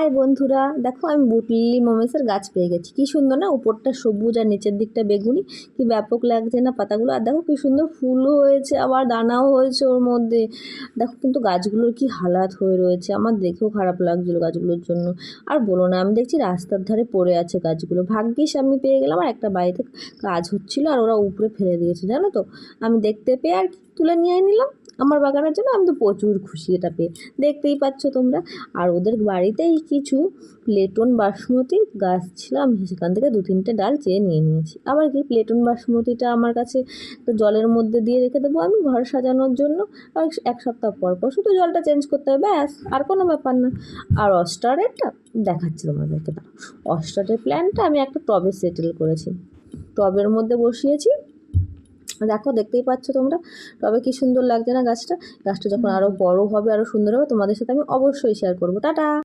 High বন্ধুরা, দেখো আমি বুটলি মমেসের গাছ পেয়ে গেছি। কি সুন্দর না, উপরটা সবুজ আর নিচের দিকটা বেগুনি। কি ব্যাপক লাগছে না পাতাগুলো। আর দেখো কি সুন্দর ফুলও হয়েছে, আবার দানাও হয়েছে ওর মধ্যে। দেখো কিন্তু গাছগুলোর কি হালাত হয়ে রয়েছে, আমার দেখেও খারাপ লাগছিল গাছগুলোর জন্য। আর বলো না, আমি দেখছি রাস্তার ধারে পড়ে আছে গাছগুলো। ভাগ্যিস আমি পেয়ে গেলাম, আর একটা বাড়িতে কাজ হচ্ছিল আর ওরা উপরে ফেলে দিয়েছে জানো তো। আমি দেখতে পেয়ে আর তুলে নিয়ে নিলাম আমার বাগানের জন্য। আমি তো প্রচুর খুশি এটা পেয়ে, দেখতেই পাচ্ছ তোমরা। আর ওদের বাড়িতেই কিছু প্লেটন বাসমতির গাছ ছিল, আমি সেখান থেকে 2-3টে ডাল চেয়ে নিয়ে নিয়েছি। আবার কি প্লেটন বাসমতিটা আমার কাছে তো জলের মধ্যে দিয়ে রেখে দেবো আমি ঘর সাজানোর জন্য। আর 1 সপ্তাহ পর পর শুধু জলটা চেঞ্জ করতে হবে, ব্যাস, আর কোনো ব্যাপার না। আর অস্টারেরটা দেখাচ্ছি তোমাদেরকে। দাও, অস্টারের প্ল্যানটা আমি একটা টবে সেটেল করেছি, টবের মধ্যে বসিয়েছি। দেখো, দেখতেই পাচ্ছ তোমরা তবে কি সুন্দর লাগছে না গাছটা। গাছটা যখন আরও বড় হবে, আরও সুন্দর হবে, তোমাদের সাথে আমি অবশ্যই শেয়ার করবো। টাটা।